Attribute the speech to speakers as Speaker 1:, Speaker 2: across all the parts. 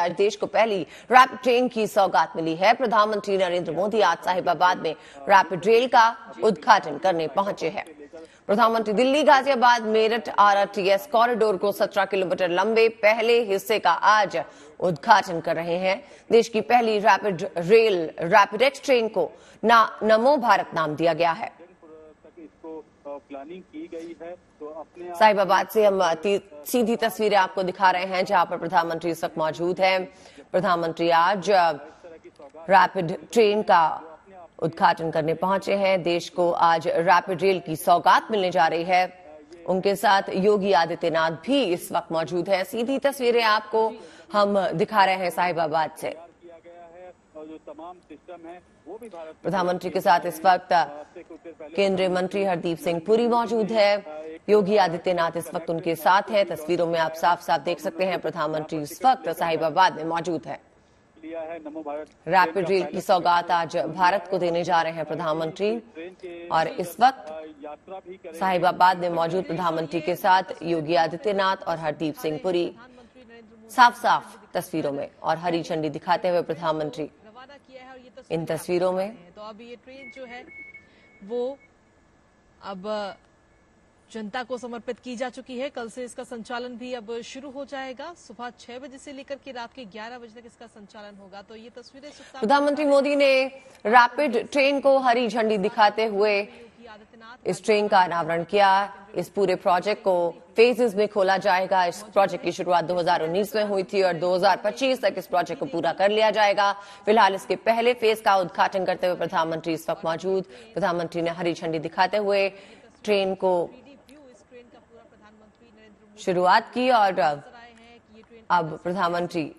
Speaker 1: आज देश को पहली रैपिड ट्रेन की सौगात मिली है। प्रधानमंत्री नरेंद्र मोदी आज साहिबाबाद में रैपिड रेल का उद्घाटन करने पहुंचे हैं। प्रधानमंत्री दिल्ली गाजियाबाद मेरठ आरटीएस कॉरिडोर को 17 किलोमीटर लंबे पहले हिस्से का आज उद्घाटन कर रहे हैं। देश की पहली rapid rail rapid x train को नमो भारत नाम दिया गया है।
Speaker 2: प्लानिंग की गई है तो अपने
Speaker 1: साहिबाबाद से हम सीधी तस्वीरें आपको दिखा रहे हैं, जहां पर प्रधानमंत्री इस वक्त मौजूद हैं। प्रधानमंत्री आज रैपिड ट्रेन का उद्घाटन करने पहुंचे हैं। देश को आज रैपिड रेल की सौगात मिलने जा रही है। उनके साथ योगी आदित्यनाथ भी इस वक्त मौजूद हैं। सीधी तस्वीरें आपको हम दिखा रहे हैं साहिबाबाद से।
Speaker 2: जो तमाम सिस्टम है वो भी भारत
Speaker 1: प्रधानमंत्री के साथ इस वक्त केंद्रीय मंत्री हरदीप सिंह पुरी मौजूद है। योगी आदित्यनाथ इस वक्त उनके साथ हैं। तस्वीरों में आप साफ साफ देख सकते हैं प्रधानमंत्री इस वक्त साहिबाबाद में मौजूद है। रैपिड रेल की सौगात आज भारत को देने जा रहे हैं प्रधानमंत्री, और इस वक्त साहिबाबाद में मौजूद प्रधानमंत्री के साथ योगी आदित्यनाथ और हरदीप सिंह पुरी साफ साफ तस्वीरों में, और हरी झंडी दिखाते हुए प्रधानमंत्री इन तस्वीरों में।
Speaker 3: तो अब ये ट्रेन जो है वो अब जनता को समर्पित की जा चुकी है। कल से इसका संचालन भी अब शुरू हो जाएगा। सुबह 6 बजे से लेकर के रात के 11 बजे तक इसका संचालन होगा। तो ये तस्वीरें
Speaker 1: प्रधानमंत्री मोदी ने रैपिड ट्रेन को हरी झंडी दिखाते हुए इस ट्रेन का अनावरण किया। इस पूरे प्रोजेक्ट को फेजेस में खोला जाएगा। इस प्रोजेक्ट की शुरुआत 2019 में हुई थी और 2025 तक इस प्रोजेक्ट को पूरा कर लिया जाएगा। फिलहाल इसके पहले फेज का उद्घाटन करते हुए प्रधानमंत्री इस वक्त मौजूद। प्रधानमंत्री ने हरी झंडी दिखाते हुए ट्रेन को शुरुआत की, और अब प्रधानमंत्री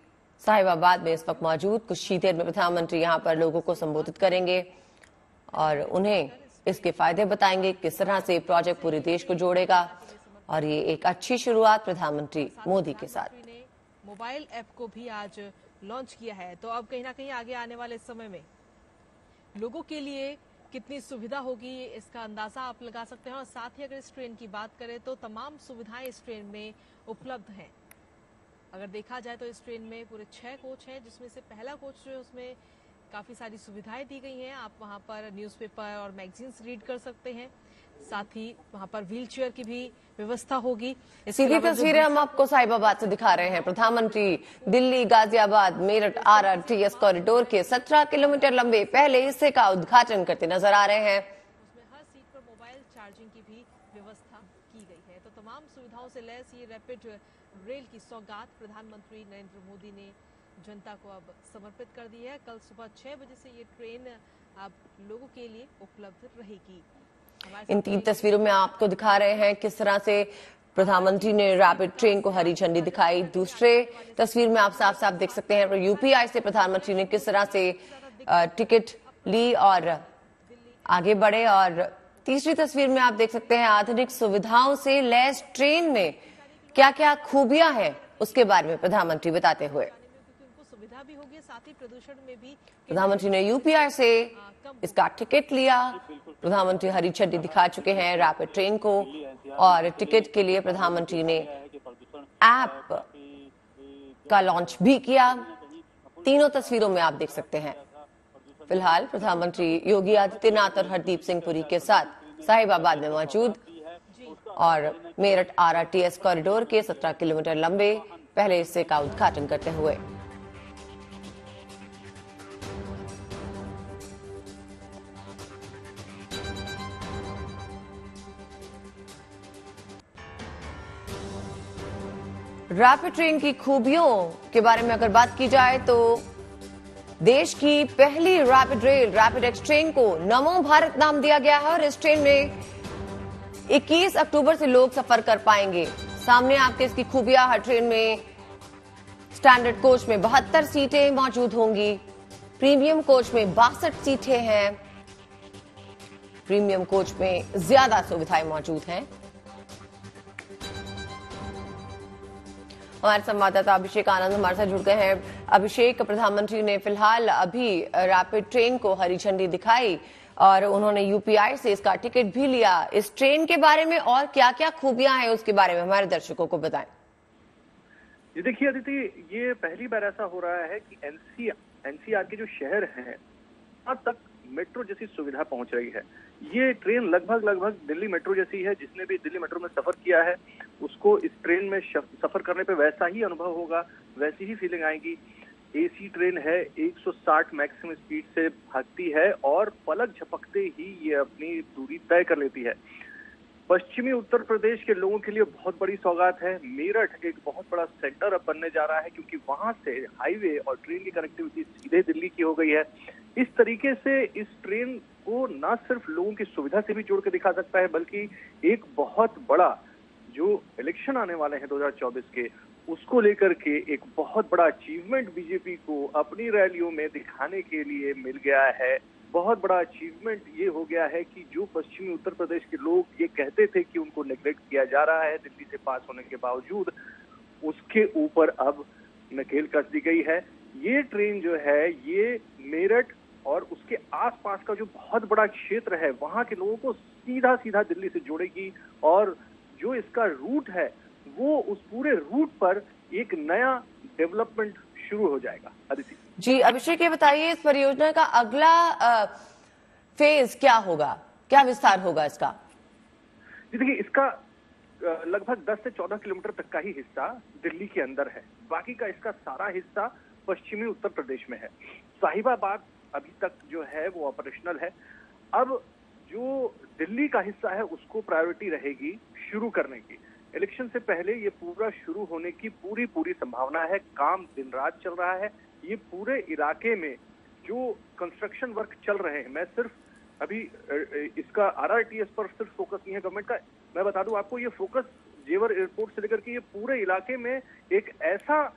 Speaker 1: साहिबाबाद में इस वक्त मौजूद। कुछ ही देर में प्रधानमंत्री यहां पर लोगों को संबोधित करेंगे और उन्हें इसके फायदे बताएंगे, किस तरह से प्रोजेक्ट पूरे देश को जोड़ेगा, और ये एक अच्छी शुरुआत प्रधानमंत्री मोदी के साथ।
Speaker 3: मोबाइल ऐप को भी आज लॉन्च किया है। तो अब कहीं ना कहीं आगे आने वाले समय में लोगों के लिए कितनी सुविधा होगी इसका अंदाजा आप लगा सकते हैं। और साथ ही अगर इस ट्रेन की बात करें तो तमाम सुविधाएं इस ट्रेन में उपलब्ध हैं। अगर देखा जाए तो इस ट्रेन में पूरे 6 कोच हैं, जिसमें से पहला कोच जो है उसमें काफी सारी सुविधाएं दी गई हैं। आप वहां पर न्यूज़पेपर और मैगजीन्स रीड कर सकते हैं। साथ ही वहां पर व्हील चेयर की भी व्यवस्था होगी।
Speaker 1: सीधी तस्वीरें हम आपको साहिबाबाद से दिखा रहे हैं। प्रधानमंत्री दिल्ली गाजियाबाद मेरठ आरटीएस कॉरिडोर के 17 किलोमीटर लंबे पहले हिस्से का उद्घाटन करते नजर आ रहे हैं।
Speaker 3: उसमें हर सीट पर मोबाइल चार्जिंग की भी व्यवस्था की गई है। तो तमाम सुविधाओं से लैस ये रैपिड रेल की सौगात प्रधानमंत्री नरेंद्र मोदी ने जनता को अब समर्पित कर दी है। कल सुबह 6 बजे से ये ट्रेन अब लोगों के लिए उपलब्ध रहेगी।
Speaker 1: इन 3 तस्वीरों में आपको दिखा रहे हैं किस तरह से प्रधानमंत्री ने रैपिड ट्रेन को हरी झंडी दिखाई। दूसरे तस्वीर में आप साफ साफ देख सकते हैं यूपीआई से प्रधानमंत्री ने किस तरह से टिकट ली और आगे बढ़े। और तीसरी तस्वीर में आप देख सकते हैं आधुनिक सुविधाओं से लैस ट्रेन में क्या क्या खूबियां हैं उसके बारे में प्रधानमंत्री बताते हुए।
Speaker 3: सुविधा भी होगी, साथ ही प्रदूषण में भी
Speaker 1: प्रधानमंत्री ने यूपीआई से इसका टिकट लिया। प्रधानमंत्री हरी झंडी दिखा चुके हैं रैपिड ट्रेन को, और टिकट के लिए प्रधानमंत्री ने ऐप का लॉन्च भी किया। तीनों तस्वीरों में आप देख सकते हैं। फिलहाल प्रधानमंत्री योगी आदित्यनाथ और हरदीप सिंह पुरी के साथ साहिबाबाद में मौजूद, और मेरठ आरटीएस कॉरिडोर के 17 किलोमीटर लंबे पहले हिस्से का उद्घाटन करते हुए। रैपिड ट्रेन की खूबियों के बारे में अगर बात की जाए तो देश की पहली rapid rail rapid x train को नमो भारत नाम दिया गया है, और इस ट्रेन में 21 अक्टूबर से लोग सफर कर पाएंगे। सामने आपके इसकी खूबियां। हर ट्रेन में स्टैंडर्ड कोच में 72 सीटें मौजूद होंगी। प्रीमियम कोच में 62 सीटें हैं। प्रीमियम कोच में ज्यादा सुविधाएं मौजूद हैं। हमारे संवाददाता अभिषेक आनंद हमारे साथ जुड़ गए हैं। अभिषेक, प्रधानमंत्री ने फिलहाल अभी रैपिड ट्रेन को हरी झंडी दिखाई और उन्होंने यूपीआई से इसका टिकट भी लिया। इस ट्रेन के बारे में और क्या क्या खूबियां हैं उसके बारे में हमारे दर्शकों को बताएं।
Speaker 4: जी देखिए अदिति, ये पहली बार ऐसा हो रहा है कि एनसीआर के जो शहर हैं वहां तक मेट्रो जैसी सुविधा पहुंच रही है। ये ट्रेन लगभग दिल्ली मेट्रो जैसी है। जिसने भी दिल्ली मेट्रो में सफर किया है उसको इस ट्रेन में सफर करने पे वैसा ही अनुभव होगा, वैसी ही फीलिंग आएगी। एसी ट्रेन है, 160 मैक्सिमम स्पीड से भागती है और पलक झपकते ही ये अपनी दूरी तय कर लेती है। पश्चिमी उत्तर प्रदेश के लोगों के लिए बहुत बड़ी सौगात है। मेरठ एक बहुत बड़ा सेंटर अब बनने जा रहा है क्योंकि वहां से हाईवे और ट्रेन की कनेक्टिविटी सीधे दिल्ली की हो गई है। इस तरीके से इस ट्रेन को न सिर्फ लोगों की सुविधा से भी जोड़ के दिखा सकता है बल्कि एक बहुत बड़ा जो इलेक्शन आने वाले हैं 2024 के, उसको लेकर के एक बहुत बड़ा अचीवमेंट बीजेपी को अपनी रैलियों में दिखाने के लिए मिल गया है। बहुत बड़ा अचीवमेंट ये हो गया है कि जो पश्चिमी उत्तर प्रदेश के लोग ये कहते थे कि उनको नेग्लेक्ट किया जा रहा है दिल्ली से पास होने के बावजूद, उसके ऊपर अब नकेल कस दी गई है। ये ट्रेन जो है ये मेरठ और उसके आसपास का जो बहुत बड़ा क्षेत्र है वहां के लोगों को सीधा सीधा दिल्ली से जोड़ेगी और जो इसका रूट है वो उस पूरे रूट पर एक नया डेवलपमेंट शुरू हो जाएगा। अदिति
Speaker 1: जी, अभिषेक ये बताइए इस परियोजना का अगला फेज क्या होगा, क्या विस्तार होगा इसका?
Speaker 4: जी देखिए, इसका लगभग 10 से 14 किलोमीटर तक का ही हिस्सा दिल्ली के अंदर है। बाकी का इसका सारा हिस्सा पश्चिमी उत्तर प्रदेश में है। साहिबाबाद अभी तक जो है वो ऑपरेशनल है। अब जो दिल्ली का हिस्सा है उसको प्रायोरिटी रहेगी शुरू करने की। इलेक्शन से पहले ये पूरा शुरू होने की पूरी संभावना है। काम दिन रात चल रहा है। ये पूरे इलाके में जो कंस्ट्रक्शन वर्क चल रहे हैं, मैं सिर्फ अभी इसका आरआरटीएस पर सिर्फ फोकस नहीं है गवर्नमेंट का, मैं बता दूं आपको, ये फोकस जेवर एयरपोर्ट से लेकर के ये पूरे इलाके में एक ऐसा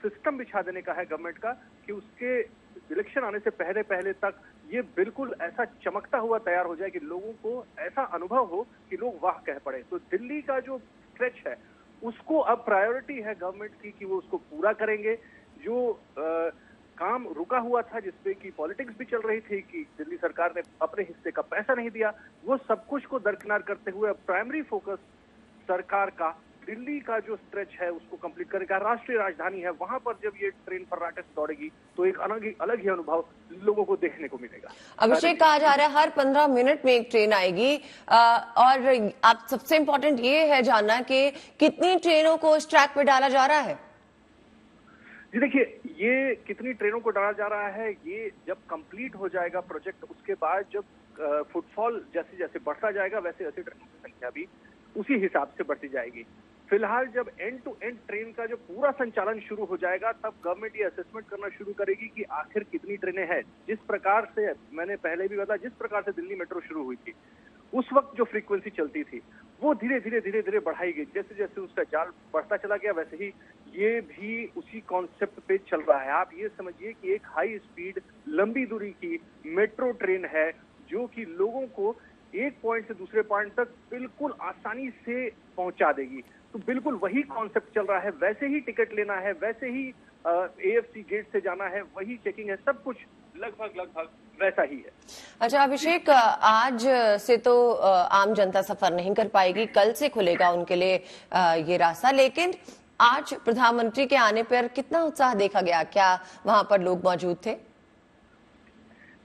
Speaker 4: सिस्टम बिछा देने का है गवर्नमेंट का कि उसके इलेक्शन आने से पहले तक ये बिल्कुल ऐसा चमकता हुआ तैयार हो जाए कि लोगों को ऐसा अनुभव हो कि लोग वाह कह पड़े। तो दिल्ली का जो स्ट्रेच है उसको अब प्रायोरिटी है गवर्नमेंट की कि वो उसको पूरा करेंगे। जो काम रुका हुआ था जिसपे कि पॉलिटिक्स भी चल रही थी कि दिल्ली सरकार ने अपने हिस्से का पैसा नहीं दिया, वो सब कुछ को दरकिनार करते हुए अब प्राइमरी फोकस सरकार का दिल्ली का जो स्ट्रेच है उसको कंप्लीट करने का। राष्ट्रीय राजधानी है, वहां पर जब ये ट्रेन फर्राटे से दौड़ेगी तो एक अलग ही अनुभव लोगों को देखने को मिलेगा।
Speaker 1: अभिषेक, कहा जा रहा है हर 15 मिनट में एक ट्रेन आएगी और आप सबसे इम्पोर्टेंट ये है जानना कि कितनी ट्रेनों को इस ट्रैक पे डाला जा रहा है?
Speaker 4: जी देखिए, ये कितनी ट्रेनों को डाला जा रहा है ये जब कंप्लीट हो जाएगा प्रोजेक्ट, उसके बाद जब फुटफॉल जैसे जैसे बढ़ता जाएगा वैसे वैसे ट्रेनों की संख्या भी उसी हिसाब से बढ़ती जाएगी। फिलहाल जब एंड टू एंड ट्रेन का जो पूरा संचालन शुरू हो जाएगा तब गवर्नमेंट ये असेसमेंट करना शुरू करेगी कि आखिर कितनी ट्रेनें हैं। जिस प्रकार से मैंने पहले भी बताया, जिस प्रकार से दिल्ली मेट्रो शुरू हुई थी उस वक्त जो फ्रीक्वेंसी चलती थी वो धीरे धीरे बढ़ाई गई। जैसे जैसे उसका जाल बढ़ता चला गया वैसे ही ये भी उसी कॉन्सेप्ट पे चल रहा है। आप ये समझिए कि एक हाई स्पीड लंबी दूरी की मेट्रो ट्रेन है जो कि लोगों को एक पॉइंट से दूसरे पॉइंट तक बिल्कुल आसानी से पहुंचा देगी। तो बिल्कुल वही कॉन्सेप्ट चल रहा है। वैसे ही टिकट लेना है, वैसे ही एएफसी गेट से जाना है, वही चेकिंग है, सब कुछ लगभग वैसा ही है।
Speaker 1: अच्छा अभिषेक, आज से तो आम जनता सफर नहीं कर पाएगी, कल से खुलेगा उनके लिए ये रास्ता, लेकिन आज प्रधानमंत्री के आने पर कितना उत्साह देखा गया? क्या वहां पर लोग मौजूद थे?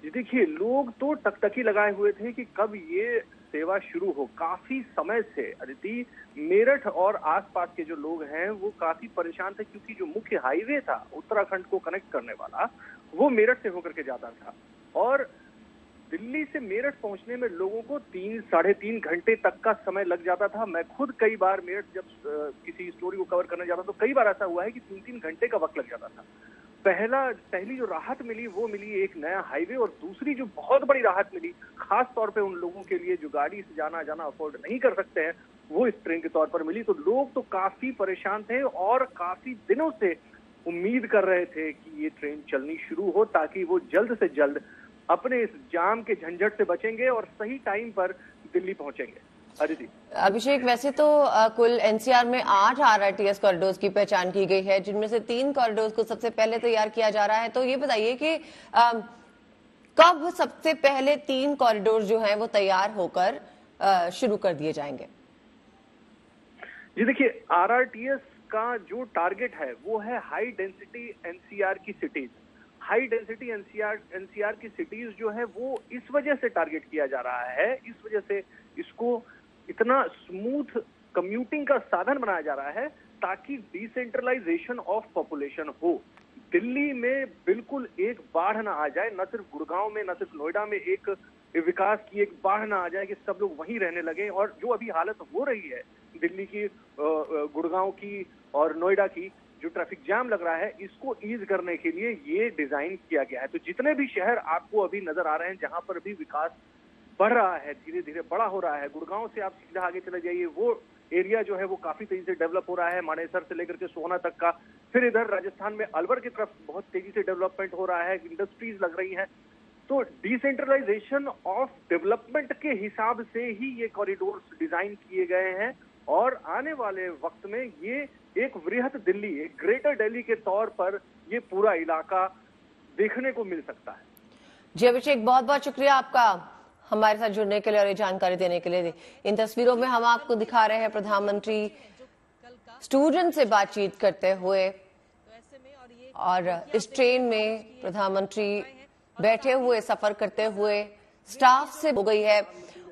Speaker 4: जी देखिए, लोग तो टकटकी लगाए हुए थे कि कब ये सेवा शुरू हो। काफी समय से अदिति, मेरठ और आसपास के जो लोग हैं वो काफी परेशान थे क्योंकि जो मुख्य हाईवे था उत्तराखंड को कनेक्ट करने वाला वो मेरठ से होकर के जाता था और दिल्ली से मेरठ पहुंचने में लोगों को 3-3.5 घंटे तक का समय लग जाता था। मैं खुद कई बार मेरठ जब किसी स्टोरी को कवर करने जाता तो कई बार ऐसा हुआ है कि 3-3 घंटे का वक्त लग जाता था। पहली जो राहत मिली वो मिली एक नया हाईवे, और दूसरी जो बहुत बड़ी राहत मिली खास तौर पे उन लोगों के लिए जो गाड़ी से जाना अफोर्ड नहीं कर सकते हैं वो इस ट्रेन के तौर पर मिली। तो लोग तो काफी परेशान थे और काफी दिनों से उम्मीद कर रहे थे कि ये ट्रेन चलनी शुरू हो ताकि वो जल्द से जल्द अपने इस जाम के झंझट से बचेंगे और सही टाइम पर दिल्ली पहुंचेंगे। अदिति,
Speaker 1: अभिषेक, वैसे तो कुल एनसीआर में 8 आरआरटीएस कॉरिडोर्स की पहचान की गई है जिनमें से 3 कॉरिडोर्स को सबसे पहले तैयार किया जा रहा है। तो ये बताइए कि कब सबसे पहले 3 कॉरिडोर जो हैं वो तैयार होकर शुरू कर दिए जाएंगे?
Speaker 4: जी देखिए, आरआरटीएस का जो टारगेट है वो है हाई डेंसिटी एनसीआर की सिटीज। हाई डेंसिटी एनसीआर की सिटीज जो है वो इस वजह से टारगेट किया जा रहा है, इस वजह से इसको इतना स्मूथ कम्यूटिंग का साधन बनाया जा रहा है ताकि डिसेंट्रलाइजेशन ऑफ पॉपुलेशन हो। दिल्ली में बिल्कुल एक बाढ़ ना आ जाए, न सिर्फ गुड़गांव में, न सिर्फ नोएडा में एक विकास की एक बाढ़ ना आ जाए कि सब लोग वहीं रहने लगे। और जो अभी हालत हो रही है दिल्ली की, गुड़गांव की और नोएडा की, जो ट्रैफिक जाम लग रहा है, इसको ईज करने के लिए ये डिजाइन किया गया है। तो जितने भी शहर आपको अभी नजर आ रहे हैं जहां पर भी विकास बढ़ रहा है, धीरे धीरे बड़ा हो रहा है, गुड़गांव से आप सीधा आगे चले जाइए, वो एरिया जो है वो काफी तेजी से डेवलप हो रहा है, मानेसर से लेकर के सोहना तक का। फिर इधर राजस्थान में अलवर की तरफ बहुत तेजी से डेवलपमेंट हो रहा है, इंडस्ट्रीज लग रही हैं। तो डिसेंट्रलाइजेशन ऑफ डेवलपमेंट के हिसाब से ही ये कॉरिडोर्स डिजाइन किए गए हैं और आने वाले वक्त में ये एक वृहत दिल्ली, एक ग्रेटर दिल्ली के तौर पर ये पूरा इलाका देखने को मिल सकता है।
Speaker 1: जी अभिषेक, बहुत बहुत शुक्रिया आपका हमारे साथ जुड़ने के लिए और ये जानकारी देने के लिए। इन तस्वीरों में हम आपको दिखा रहे हैं प्रधानमंत्री स्टूडेंट से बातचीत करते हुए, और इस ट्रेन में प्रधानमंत्री बैठे हुए सफर करते हुए स्टाफ से हो गई है।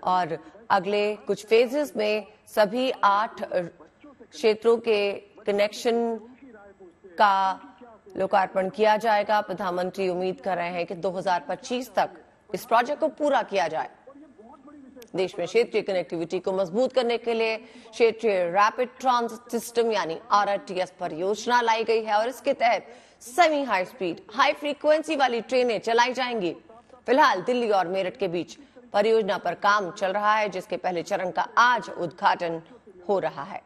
Speaker 1: और अगले कुछ फेजेस में सभी 8 क्षेत्रों के कनेक्शन का लोकार्पण किया जाएगा। प्रधानमंत्री उम्मीद कर रहे हैं कि 2025 तक इस प्रोजेक्ट को पूरा किया जाए। देश में क्षेत्रीय कनेक्टिविटी को मजबूत करने के लिए क्षेत्रीय रैपिड ट्रांजिट सिस्टम यानी RRTS परियोजना लाई गई है और इसके तहत semi high speed, high frequency वाली ट्रेनें चलाई जाएंगी। फिलहाल दिल्ली और मेरठ के बीच परियोजना पर काम चल रहा है, जिसके पहले चरण का आज उद्घाटन हो रहा है।